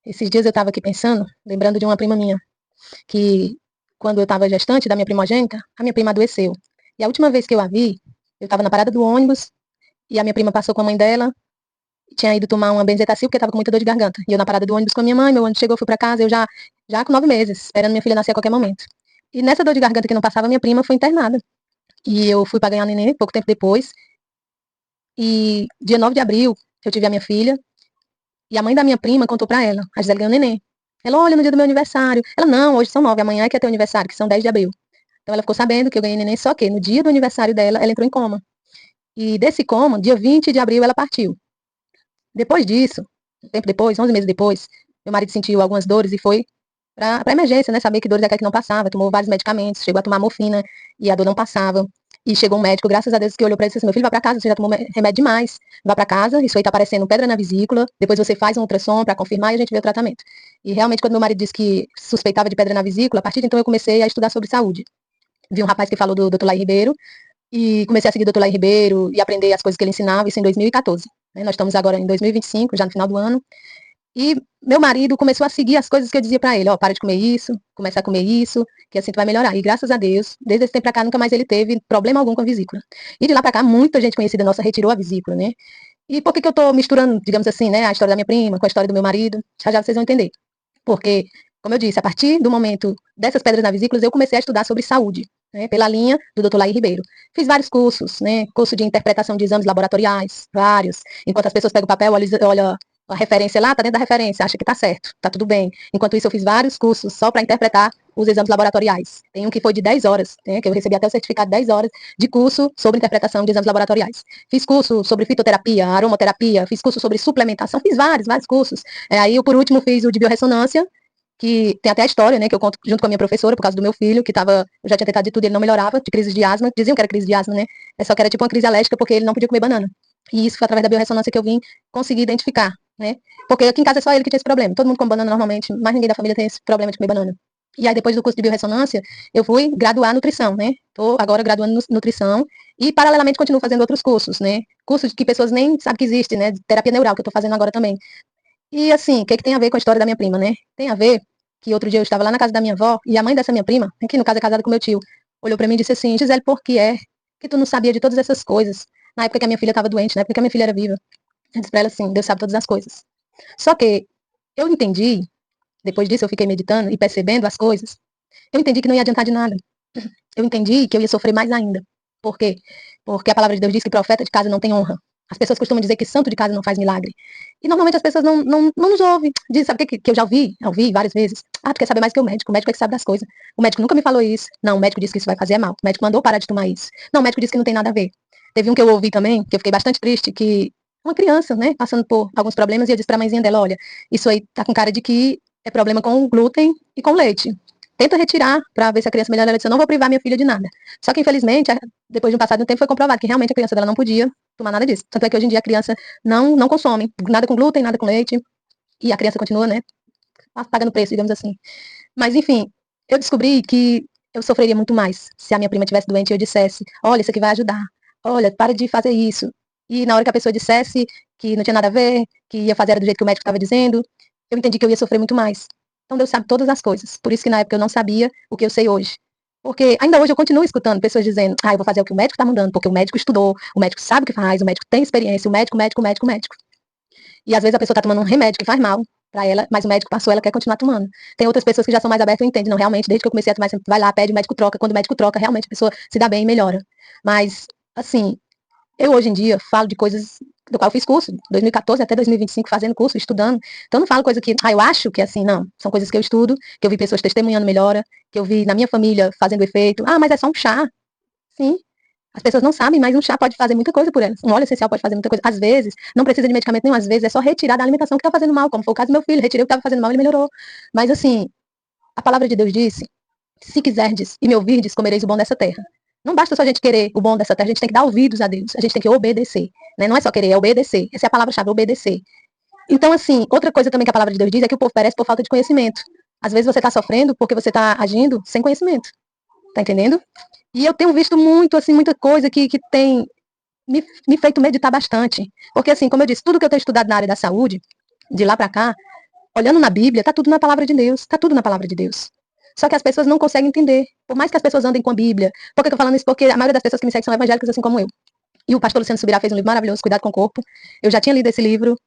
Esses dias eu estava aqui pensando, lembrando de uma prima minha, que quando eu estava gestante da minha primogênita, a minha prima adoeceu. E a última vez que eu a vi, eu estava na parada do ônibus e a minha prima passou com a mãe dela, tinha ido tomar uma benzetacil porque estava com muita dor de garganta. E eu na parada do ônibus com a minha mãe, meu ônibus chegou, fui para casa, eu já com 9 meses, esperando minha filha nascer a qualquer momento. E nessa dor de garganta que não passava, minha prima foi internada. E eu fui para ganhar neném pouco tempo depois. E dia 9 de abril, eu tive a minha filha. E a mãe da minha prima contou pra ela, a Gisele ganhou neném. Ela, olha, no dia do meu aniversário. Ela, não, hoje são 9, amanhã é que é teu aniversário, que são 10 de abril. Então ela ficou sabendo que eu ganhei neném, só que no dia do aniversário dela, ela entrou em coma. E desse coma, dia 20 de abril, ela partiu. Depois disso, um tempo depois, 11 meses depois, meu marido sentiu algumas dores e foi pra emergência, né? Saber que dores é aquela que não passava. Tomou vários medicamentos, chegou a tomar morfina e a dor não passava. E chegou um médico, graças a Deus, que olhou pra ele e disse assim, meu filho, vai pra casa, você já tomou remédio demais. Vá pra casa, isso aí tá aparecendo pedra na vesícula, depois você faz um ultrassom pra confirmar e a gente vê o tratamento. E realmente, quando meu marido disse que suspeitava de pedra na vesícula, a partir de então eu comecei a estudar sobre saúde. Vi um rapaz que falou do Dr. Laí Ribeiro, e comecei a seguir o Dr. Laí Ribeiro e aprender as coisas que ele ensinava, isso em 2014. Né? Nós estamos agora em 2025, já no final do ano, e meu marido começou a seguir as coisas que eu dizia para ele, ó, para de comer isso, começa a comer isso, que assim tu vai melhorar. E graças a Deus, desde esse tempo para cá, nunca mais ele teve problema algum com a vesícula. E de lá para cá, muita gente conhecida nossa retirou a vesícula, né? E por que que eu tô misturando, digamos assim, né, a história da minha prima com a história do meu marido? Já já vocês vão entender. Porque, como eu disse, a partir do momento dessas pedras na vesícula, eu comecei a estudar sobre saúde, né, pela linha do Dr. Laí Ribeiro. Fiz vários cursos, né, curso de interpretação de exames laboratoriais, vários. Enquanto as pessoas pegam o papel, olha a referência lá, tá dentro da referência, acha que tá certo, tá tudo bem. Enquanto isso, eu fiz vários cursos só para interpretar os exames laboratoriais. Tem um que foi de 10 horas, né, que eu recebi até o certificado de 10 horas de curso sobre interpretação de exames laboratoriais. Fiz curso sobre fitoterapia, aromaterapia, fiz curso sobre suplementação, fiz vários cursos. Aí, eu, por último, fiz o de biorressonância, que tem até a história, né, que eu conto junto com a minha professora, por causa do meu filho, que tava, eu já tinha tentado de tudo, ele não melhorava, de crise de asma, diziam que era crise de asma, né, é só que era tipo uma crise alérgica, porque ele não podia comer banana. E isso foi através da biorressonância que eu vim conseguir identificar, né, porque aqui em casa é só ele que tinha esse problema, todo mundo come banana normalmente, mas ninguém da família tem esse problema de comer banana. E aí, depois do curso de biorressonância, eu fui graduar nutrição, né, tô agora graduando nutrição, e paralelamente continuo fazendo outros cursos, né, cursos que pessoas nem sabem que existe, né, de terapia neural, que eu tô fazendo agora também. E assim, o que, que tem a ver com a história da minha prima, né? Tem a ver que outro dia eu estava lá na casa da minha avó e a mãe dessa minha prima, que no caso é casada com meu tio, olhou para mim e disse assim, Gisele, por que é que tu não sabia de todas essas coisas? Na época que a minha filha estava doente, na época que a minha filha era viva. Eu disse pra ela assim, Deus sabe todas as coisas. Só que eu entendi, depois disso eu fiquei meditando e percebendo as coisas, eu entendi que não ia adiantar de nada. Eu entendi que eu ia sofrer mais ainda. Por quê? Porque a palavra de Deus diz que profeta de casa não tem honra. As pessoas costumam dizer que santo de casa não faz milagre. E normalmente as pessoas não nos ouvem. Diz, sabe o que eu já ouvi várias vezes? Ah, tu quer saber mais que o médico é que sabe das coisas. O médico nunca me falou isso. Não, o médico disse que isso vai fazer mal. O médico mandou parar de tomar isso. Não, o médico disse que não tem nada a ver. Teve um que eu ouvi também, que eu fiquei bastante triste, que uma criança, né, passando por alguns problemas, e eu disse pra mãezinha dela, olha, isso aí tá com cara de que é problema com o glúten e com o leite. Tenta retirar para ver se a criança melhora. Ela disse, eu não vou privar minha filha de nada. Só que, infelizmente, depois de um passado de um tempo, foi comprovado que realmente a criança dela não podia tomar nada disso. Tanto é que hoje em dia a criança não consome nada com glúten, nada com leite, e a criança continua, né, pagando preço, digamos assim. Mas, enfim, eu descobri que eu sofreria muito mais se a minha prima estivesse doente e eu dissesse, olha, isso aqui vai ajudar, olha, para de fazer isso. E na hora que a pessoa dissesse que não tinha nada a ver, que ia fazer do jeito que o médico estava dizendo, eu entendi que eu ia sofrer muito mais. Então Deus sabe todas as coisas. Por isso que na época eu não sabia o que eu sei hoje. Porque ainda hoje eu continuo escutando pessoas dizendo, eu vou fazer o que o médico está mandando, porque o médico estudou, o médico sabe o que faz, o médico tem experiência, o médico, médico, médico, médico. E às vezes a pessoa está tomando um remédio que faz mal para ela, mas o médico passou, ela quer continuar tomando. Tem outras pessoas que já são mais abertas e entendem, não, realmente, desde que eu comecei a tomar, vai lá, pede, o médico troca, quando o médico troca, realmente a pessoa se dá bem e melhora. Mas, assim, eu hoje em dia falo de coisas do qual eu fiz curso, 2014 até 2025, fazendo curso, estudando. Então eu não falo coisa que, eu acho que é assim, não. São coisas que eu estudo, que eu vi pessoas testemunhando melhora, que eu vi na minha família fazendo efeito. Ah, mas é só um chá. Sim. As pessoas não sabem, mas um chá pode fazer muita coisa por elas. Um óleo essencial pode fazer muita coisa. Às vezes, não precisa de medicamento nenhum, às vezes é só retirar da alimentação que está fazendo mal, como foi o caso do meu filho. Retirei o que estava fazendo mal e ele melhorou. Mas assim, a palavra de Deus disse, se quiserdes e me ouvirdes, comereis o bom dessa terra. Não basta só a gente querer o bom dessa terra, a gente tem que dar ouvidos a Deus, a gente tem que obedecer. Né? Não é só querer, é obedecer. Essa é a palavra-chave, obedecer. Então, assim, outra coisa também que a palavra de Deus diz é que o povo perece por falta de conhecimento. Às vezes você está sofrendo porque você está agindo sem conhecimento. Tá entendendo? E eu tenho visto muito, assim, muita coisa que tem me feito meditar bastante. Porque, assim, como eu disse, tudo que eu tenho estudado na área da saúde, de lá para cá, olhando na Bíblia, tá tudo na palavra de Deus, tá tudo na palavra de Deus. Só que as pessoas não conseguem entender. Por mais que as pessoas andem com a Bíblia. Por que eu tô falando isso? Porque a maioria das pessoas que me seguem são evangélicas, assim como eu. E o pastor Luciano Subirá fez um livro maravilhoso, Cuidado com o Corpo. Eu já tinha lido esse livro,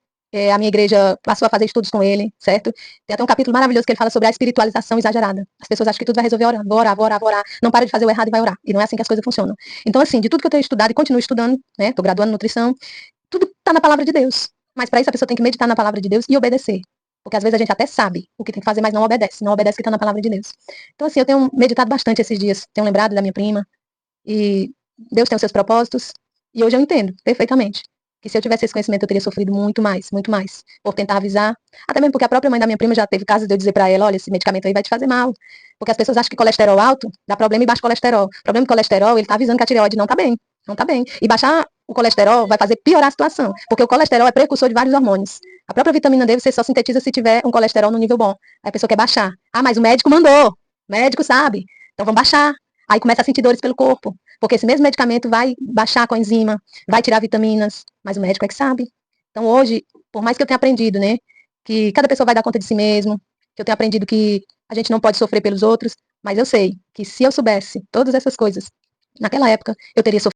a minha igreja passou a fazer estudos com ele, certo? Tem até um capítulo maravilhoso que ele fala sobre a espiritualização exagerada. As pessoas acham que tudo vai resolver orando. Vou orar, vou orar, vou orar. Não para de fazer o errado e vai orar. E não é assim que as coisas funcionam. Então, assim, de tudo que eu tenho estudado e continuo estudando, né? Tô graduando em nutrição, tudo tá na palavra de Deus. Mas para isso a pessoa tem que meditar na palavra de Deus e obedecer. Porque às vezes a gente até sabe o que tem que fazer, mas não obedece. Não obedece o que está na palavra de Deus. Então, assim, eu tenho meditado bastante esses dias. Tenho lembrado da minha prima. E Deus tem os seus propósitos. E hoje eu entendo perfeitamente que se eu tivesse esse conhecimento eu teria sofrido muito mais, por tentar avisar. Até mesmo porque a própria mãe da minha prima já teve casos de eu dizer para ela, olha, esse medicamento aí vai te fazer mal. Porque as pessoas acham que colesterol alto dá problema e baixo colesterol. O problema do colesterol, ele tá avisando que a tireoide não tá bem. Não tá bem. E baixar o colesterol vai fazer piorar a situação. Porque o colesterol é precursor de vários hormônios. A própria vitamina D você só sintetiza se tiver um colesterol no nível bom. Aí a pessoa quer baixar. Ah, mas o médico mandou. O médico sabe. Então vamos baixar. Aí começa a sentir dores pelo corpo. Porque esse mesmo medicamento vai baixar a coenzima, vai tirar vitaminas, mas o médico é que sabe. Então hoje, por mais que eu tenha aprendido, né, que cada pessoa vai dar conta de si mesmo, que eu tenha aprendido que a gente não pode sofrer pelos outros, mas eu sei que se eu soubesse todas essas coisas naquela época, eu teria sofrido